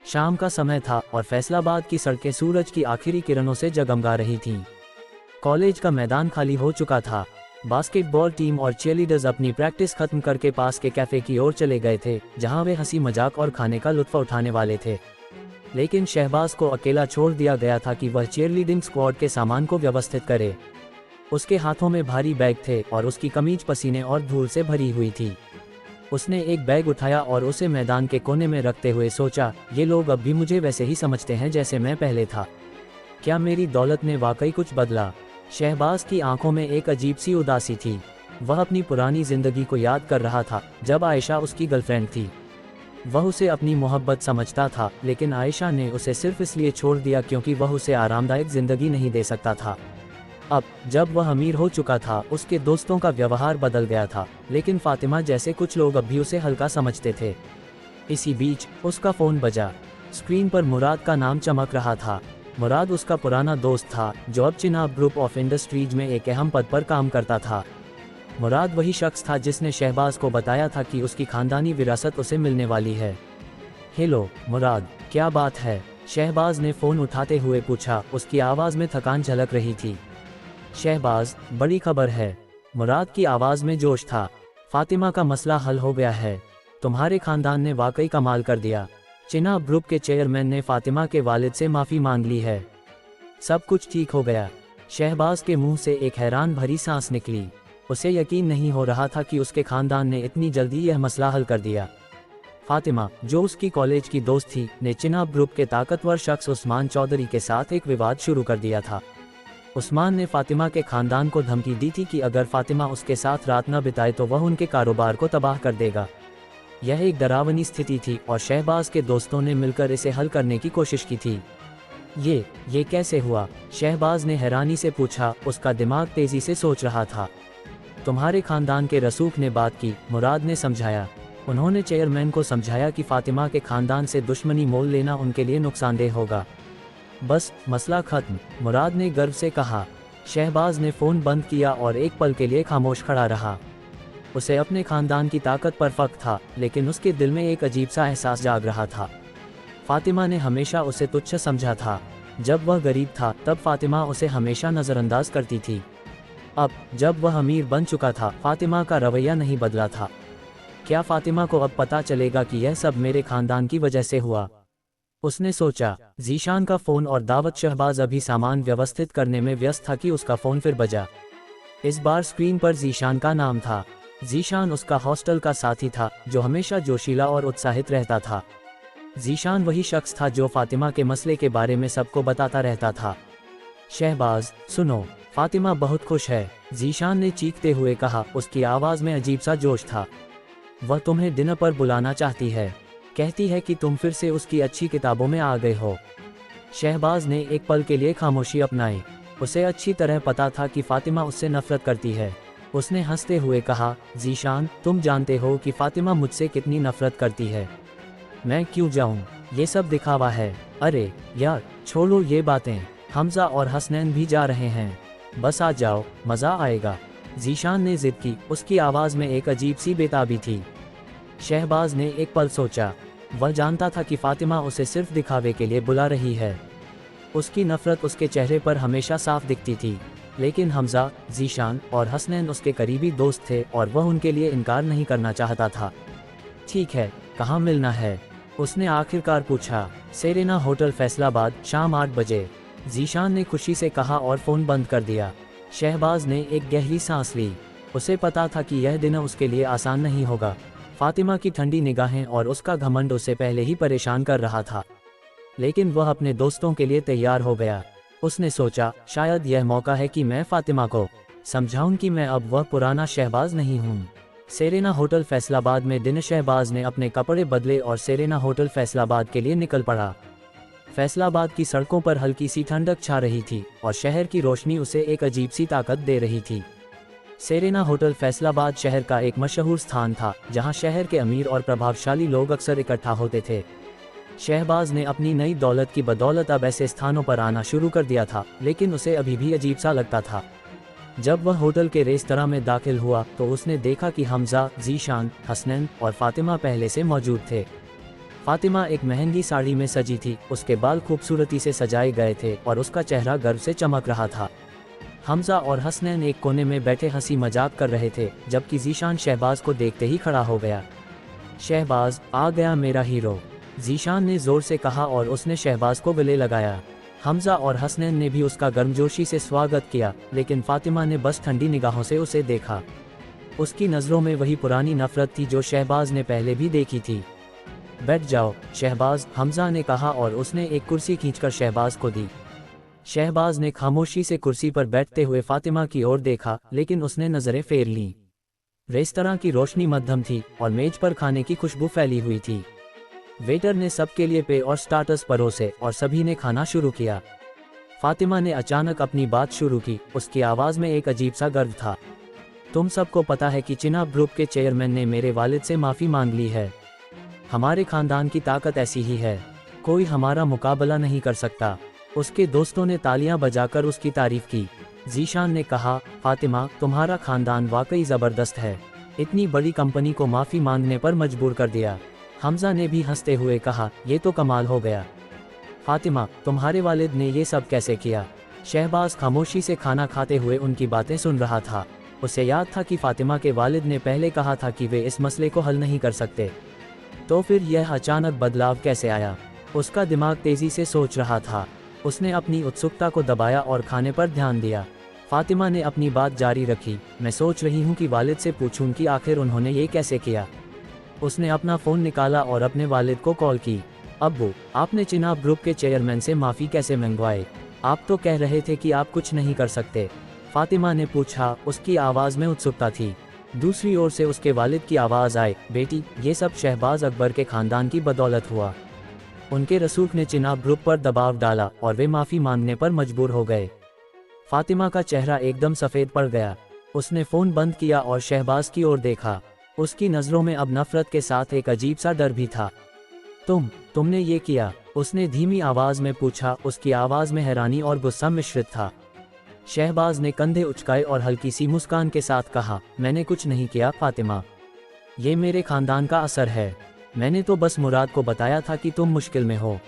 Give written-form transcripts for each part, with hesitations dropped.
शाम का समय था और फैसलाबाद की सड़कें सूरज की आखिरी किरणों से जगमगा रही थीं। कॉलेज का मैदान खाली हो चुका था। बास्केटबॉल टीम और चीयरलीडर्स अपनी प्रैक्टिस खत्म करके पास के कैफे की ओर चले गए थे, जहां वे हंसी मजाक और खाने का लुत्फ उठाने वाले थे। लेकिन शहबाज को अकेला छोड़ दिया गया था कि वह चीयरलीडिंग स्क्वाड के सामान को व्यवस्थित करे। उसके हाथों में भारी बैग थे और उसकी कमीज पसीने और धूल से भरी हुई थी। उसने एक बैग उठाया और उसे मैदान के कोने में रखते हुए सोचा, ये लोग अब भी मुझे वैसे ही समझते हैं जैसे मैं पहले था। क्या मेरी दौलत ने वाकई कुछ बदला? शहबाज की आंखों में एक अजीब सी उदासी थी। वह अपनी पुरानी जिंदगी को याद कर रहा था, जब आयशा उसकी गर्लफ्रेंड थी। वह उसे अपनी मोहब्बत समझता था, लेकिन आयशा ने उसे सिर्फ इसलिए छोड़ दिया क्योंकि वह उसे आरामदायक जिंदगी नहीं दे सकता था। अब जब वह अमीर हो चुका था, उसके दोस्तों का व्यवहार बदल गया था, लेकिन फातिमा जैसे कुछ लोग अब भी उसे हल्का समझते थे। इसी बीच उसका फ़ोन बजा। स्क्रीन पर मुराद का नाम चमक रहा था। मुराद उसका पुराना दोस्त था, जो अब चिनाब ग्रुप ऑफ इंडस्ट्रीज में एक अहम पद पर काम करता था। मुराद वही शख्स था जिसने शहबाज को बताया था कि उसकी खानदानी विरासत उसे मिलने वाली है। हेलो मुराद, क्या बात है? शहबाज ने फ़ोन उठाते हुए पूछा। उसकी आवाज़ में थकान झलक रही थी। शहबाज, बड़ी खबर है। मुराद की आवाज़ में जोश था। फातिमा का मसला हल हो गया है। तुम्हारे खानदान ने वाकई कमाल कर दिया। चिनाब ग्रुप के चेयरमैन ने फातिमा के वालिद से माफ़ी मांग ली है। सब कुछ ठीक हो गया। शहबाज के मुंह से एक हैरान भरी सांस निकली। उसे यकीन नहीं हो रहा था कि उसके खानदान ने इतनी जल्दी यह मसला हल कर दिया। फातिमा, जो उसकी कॉलेज की दोस्त थी, ने चिनाब ग्रुप के ताकतवर शख्स उस्मान चौधरी के साथ एक विवाद शुरू कर दिया था। उस्मान ने फातिमा के खानदान को धमकी दी थी कि अगर फातिमा उसके साथ रात न बिताए तो वह उनके कारोबार को तबाह कर देगा। यह एक डरावनी स्थिति थी और शहबाज के दोस्तों ने मिलकर इसे हल करने की कोशिश की थी। ये कैसे हुआ? शहबाज ने हैरानी से पूछा। उसका दिमाग तेजी से सोच रहा था। तुम्हारे खानदान के रसूख ने बात की, मुराद ने समझाया। उन्होंने चेयरमैन को समझाया कि फातिमा के खानदान से दुश्मनी मोल लेना उनके लिए नुकसानदेह होगा। बस मसला खत्म, मुराद ने गर्व से कहा। शहबाज ने फ़ोन बंद किया और एक पल के लिए खामोश खड़ा रहा। उसे अपने खानदान की ताकत पर फख्र था, लेकिन उसके दिल में एक अजीब सा एहसास जाग रहा था। फातिमा ने हमेशा उसे तुच्छ समझा था। जब वह गरीब था तब फातिमा उसे हमेशा नज़रअंदाज करती थी। अब जब वह अमीर बन चुका था, फातिमा का रवैया नहीं बदला था। क्या फातिमा को अब पता चलेगा कि यह सब मेरे खानदान की वजह से हुआ? उसने सोचा। जीशान का फ़ोन और दावत। शहबाज अभी सामान व्यवस्थित करने में व्यस्त था कि उसका फ़ोन फिर बजा। इस बार स्क्रीन पर जीशान का नाम था। जीशान उसका हॉस्टल का साथी था, जो हमेशा जोशीला और उत्साहित रहता था। जीशान वही शख्स था जो फातिमा के मसले के बारे में सबको बताता रहता था। शहबाज, सुनो, फातिमा बहुत खुश है, जीशान ने चीखते हुए कहा। उसकी आवाज़ में अजीब सा जोश था। वह तुम्हें डिनर पर बुलाना चाहती है। कहती है कि तुम फिर से उसकी अच्छी किताबों में आ गए हो। शहबाज ने एक पल के लिए खामोशी अपनाई। उसे अच्छी तरह पता था कि फातिमा उससे नफरत करती है। उसने हंसते हुए कहा, जीशान, तुम जानते हो कि फातिमा मुझसे कितनी नफरत करती है। मैं क्यों जाऊं? ये सब दिखावा है। अरे यार, छोड़ो ये बातें। हमजा और हसनैन भी जा रहे हैं। बस आ जाओ, मज़ा आएगा। जीशान ने जिद की। उसकी आवाज़ में एक अजीब सी बेताबी थी। शहबाज ने एक पल सोचा। वह जानता था कि फातिमा उसे सिर्फ दिखावे के लिए बुला रही है। उसकी नफरत उसके चेहरे पर हमेशा साफ दिखती थी। लेकिन हमजा, जीशान और हसनैन उसके करीबी दोस्त थे और वह उनके लिए इनकार नहीं करना चाहता था। ठीक है, कहाँ मिलना है? उसने आखिरकार पूछा। सेरेना होटल, फैसलाबाद, शाम 8 बजे। जीशान ने खुशी से कहा और फ़ोन बंद कर दिया। शहबाज ने एक गहरी सांस ली। उसे पता था कि यह दिन उसके लिए आसान नहीं होगा। फातिमा की ठंडी निगाहें और उसका घमंड उसे पहले ही परेशान कर रहा था, लेकिन वह अपने दोस्तों के लिए तैयार हो गया। उसने सोचा, शायद यह मौका है कि मैं फातिमा को समझाऊं कि मैं अब वह पुराना शहबाज नहीं हूं। सेरेना होटल, फैसलाबाद में दिन। शहबाज ने अपने कपड़े बदले और सेरेना होटल, फैसलाबाद के लिए निकल पड़ा। फैसलाबाद की सड़कों पर हल्की सी ठंडक छा रही थी और शहर की रोशनी उसे एक अजीब सी ताकत दे रही थी। सेरेना होटल, फैसलाबाद शहर का एक मशहूर स्थान था, जहां शहर के अमीर और प्रभावशाली लोग अक्सर इकट्ठा होते थे। शहबाज ने अपनी नई दौलत की बदौलत अब ऐसे स्थानों पर आना शुरू कर दिया था, लेकिन उसे अभी भी अजीब सा लगता था। जब वह होटल के रेस्तरां में दाखिल हुआ तो उसने देखा कि हमजा, जीशान, हसनैन और फातिमा पहले से मौजूद थे। फातिमा एक महंगी साड़ी में सजी थी, उसके बाल खूबसूरती से सजाए गए थे और उसका चेहरा गर्व से चमक रहा था। हमजा और हसनैन एक कोने में बैठे हंसी मजाक कर रहे थे, जबकि जीशान शहबाज को देखते ही खड़ा हो गया। शहबाज, आ गया मेरा हीरो, जीशान ने जोर से कहा और उसने शहबाज को गले लगाया। हमजा और हसनैन ने भी उसका गर्मजोशी से स्वागत किया, लेकिन फातिमा ने बस ठंडी निगाहों से उसे देखा। उसकी नज़रों में वही पुरानी नफरत थी जो शहबाज ने पहले भी देखी थी। बैठ जाओ शहबाज, हमजा ने कहा और उसने एक कुर्सी खींचकर शहबाज को दी। शहबाज ने खामोशी से कुर्सी पर बैठते हुए फातिमा की ओर देखा, लेकिन उसने नज़रें फेर लीं। रेस्तरां की रोशनी मध्यम थी और मेज पर खाने की खुशबू फैली हुई थी। वेटर ने सबके लिए पे और स्टार्टर्स परोसे और सभी ने खाना शुरू किया। फातिमा ने अचानक अपनी बात शुरू की, उसकी आवाज़ में एक अजीब सा गर्व था। तुम सबको पता है कि चिनाब ग्रुप के चेयरमैन ने मेरे वालिद से माफ़ी मांग ली है। हमारे खानदान की ताकत ऐसी ही है, कोई हमारा मुकाबला नहीं कर सकता। उसके दोस्तों ने तालियां बजाकर उसकी तारीफ की। जीशान ने कहा, फातिमा, तुम्हारा खानदान वाकई ज़बरदस्त है, इतनी बड़ी कंपनी को माफ़ी मांगने पर मजबूर कर दिया। हमजा ने भी हंसते हुए कहा, ये तो कमाल हो गया। फातिमा, तुम्हारे वालिद ने ये सब कैसे किया? शहबाज खामोशी से खाना खाते हुए उनकी बातें सुन रहा था। उसे याद था कि फातिमा के वालिद ने पहले कहा था कि वे इस मसले को हल नहीं कर सकते, तो फिर यह अचानक बदलाव कैसे आया? उसका दिमाग तेज़ी से सोच रहा था। उसने अपनी उत्सुकता को दबाया और खाने पर ध्यान दिया। फातिमा ने अपनी बात जारी रखी, मैं सोच रही हूँ कि वालिद से पूछूं कि आखिर उन्होंने ये कैसे किया। उसने अपना फ़ोन निकाला और अपने वालिद को कॉल की। अब्बू, आपने चिनाब ग्रुप के चेयरमैन से माफ़ी कैसे मंगवाई? आप तो कह रहे थे कि आप कुछ नहीं कर सकते। फातिमा ने पूछा, उसकी आवाज़ में उत्सुकता थी। दूसरी ओर से उसके वालिद की आवाज़ आई, बेटी, ये सब शहबाज अकबर के ख़ानदान की बदौलत हुआ। उनके रसूख ने चिनाब ग्रुप पर दबाव डाला और वे माफ़ी मांगने पर मजबूर हो गए। फातिमा का चेहरा एकदम सफ़ेद पड़ गया। उसने फ़ोन बंद किया और शहबाज की ओर देखा। उसकी नज़रों में अब नफ़रत के साथ एक अजीब सा डर भी था। तुमने ये किया? उसने धीमी आवाज़ में पूछा। उसकी आवाज़ में हैरानी और गुस्सा मिश्रित था। शहबाज ने कंधे उचकाए और हल्की सी मुस्कान के साथ कहा, मैंने कुछ नहीं किया फातिमा, ये मेरे खानदान का असर है। मैंने तो बस मुराद को बताया था कि तुम मुश्किल में हो।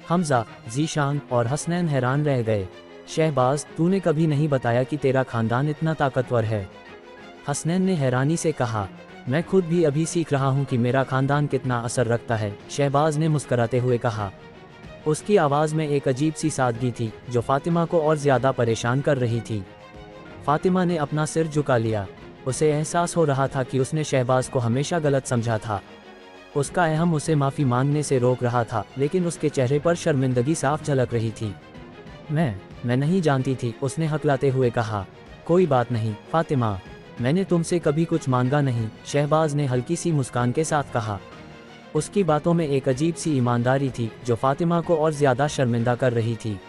हमजा, जीशान और हसनैन हैरान रह गए। शहबाज, तूने कभी नहीं बताया कि तेरा खानदान इतना ताकतवर है। हसनैन ने हैरानी से कहा, मैं खुद भी अभी सीख रहा हूँ कि मेरा खानदान कितना असर रखता है, शहबाज ने मुस्कराते हुए कहा। उसकी आवाज़ में एक अजीब सी सादगी थी जो फातिमा को और ज़्यादा परेशान कर रही थी। फातिमा ने अपना सिर झुका लिया। उसे एहसास हो रहा था कि उसने शहबाज को हमेशा गलत समझा था। उसका अहम उसे माफ़ी मांगने से रोक रहा था, लेकिन उसके चेहरे पर शर्मिंदगी साफ झलक रही थी। मैं नहीं जानती थी, उसने हकलाते हुए कहा। कोई बात नहीं फातिमा, मैंने तुमसे कभी कुछ मांगा नहीं, शहबाज ने हल्की सी मुस्कान के साथ कहा। उसकी बातों में एक अजीब सी ईमानदारी थी जो फातिमा को और ज़्यादा शर्मिंदा कर रही थी।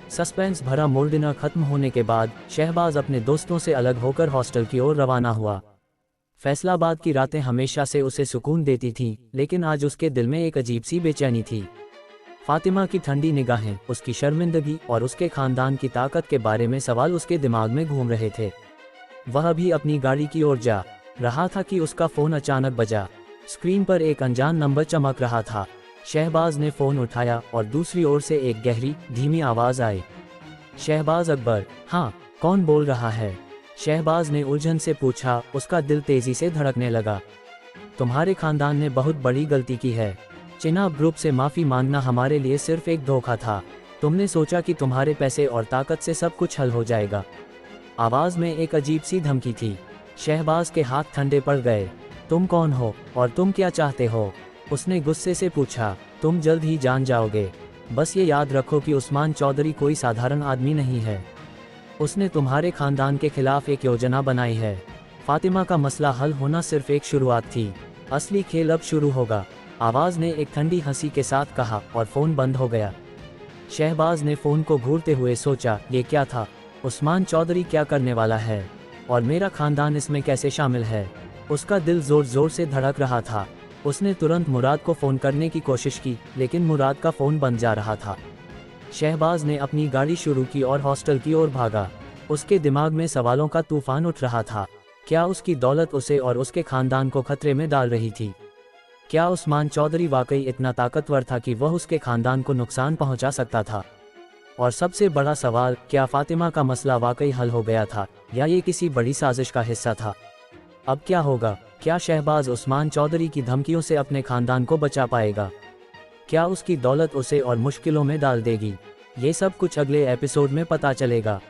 सस्पेंस भरा मूड डिनर खत्म होने के बाद शहबाज अपने दोस्तों से अलग होकर हॉस्टल की ओर रवाना हुआ। फैसलाबाद की रातें हमेशा से उसे सुकून देती थीं, लेकिन आज उसके दिल में एक अजीब सी बेचैनी थी। फातिमा की ठंडी निगाहें, उसकी शर्मिंदगी और उसके खानदान की ताकत के बारे में सवाल उसके दिमाग में घूम रहे थे। वह भी अपनी गाड़ी की ओर जा रहा था कि उसका फ़ोन अचानक बजा। स्क्रीन पर एक अनजान नंबर चमक रहा था। शहबाज ने फ़ोन उठाया और दूसरी ओर से एक गहरी, धीमी आवाज़ आई। शहबाज अकबर, हाँ, कौन बोल रहा है? शहबाज ने उलझन से पूछा। उसका दिल तेज़ी से धड़कने लगा। तुम्हारे खानदान ने बहुत बड़ी गलती की है। चिनाब ग्रुप से माफ़ी मांगना हमारे लिए सिर्फ एक धोखा था। तुमने सोचा कि तुम्हारे पैसे और ताकत से सब कुछ हल हो जाएगा। आवाज़ में एक अजीब सी धमकी थी। शहबाज के हाथ ठंडे पड़ गए। तुम कौन हो और तुम क्या चाहते हो? उसने गुस्से से पूछा। तुम जल्द ही जान जाओगे, बस ये याद रखो कि उस्मान चौधरी कोई साधारण आदमी नहीं है। उसने तुम्हारे खानदान के खिलाफ एक योजना बनाई है। फातिमा का मसला हल होना सिर्फ एक शुरुआत थी, असली खेल अब शुरू होगा। आवाज़ ने एक ठंडी हंसी के साथ कहा और फ़ोन बंद हो गया। शहबाज ने फ़ोन को घूरते हुए सोचा, ये क्या था? उस्मान चौधरी क्या करने वाला है और मेरा खानदान इसमें कैसे शामिल है? उसका दिल ज़ोर ज़ोर से धड़क रहा था। उसने तुरंत मुराद को फ़ोन करने की कोशिश की, लेकिन मुराद का फ़ोन बंद जा रहा था। शहबाज ने अपनी गाड़ी शुरू की और हॉस्टल की ओर भागा। उसके दिमाग में सवालों का तूफान उठ रहा था। क्या उसकी दौलत उसे और उसके खानदान को खतरे में डाल रही थी? क्या उस्मान चौधरी वाकई इतना ताकतवर था कि वह उसके खानदान को नुकसान पहुंचा सकता था? और सबसे बड़ा सवाल, क्या फातिमा का मसला वाकई हल हो गया था या ये किसी बड़ी साजिश का हिस्सा था? अब क्या होगा? क्या शहबाज उस्मान चौधरी की धमकियों से अपने खानदान को बचा पाएगा? क्या उसकी दौलत उसे और मुश्किलों में डाल देगी? ये सब कुछ अगले एपिसोड में पता चलेगा।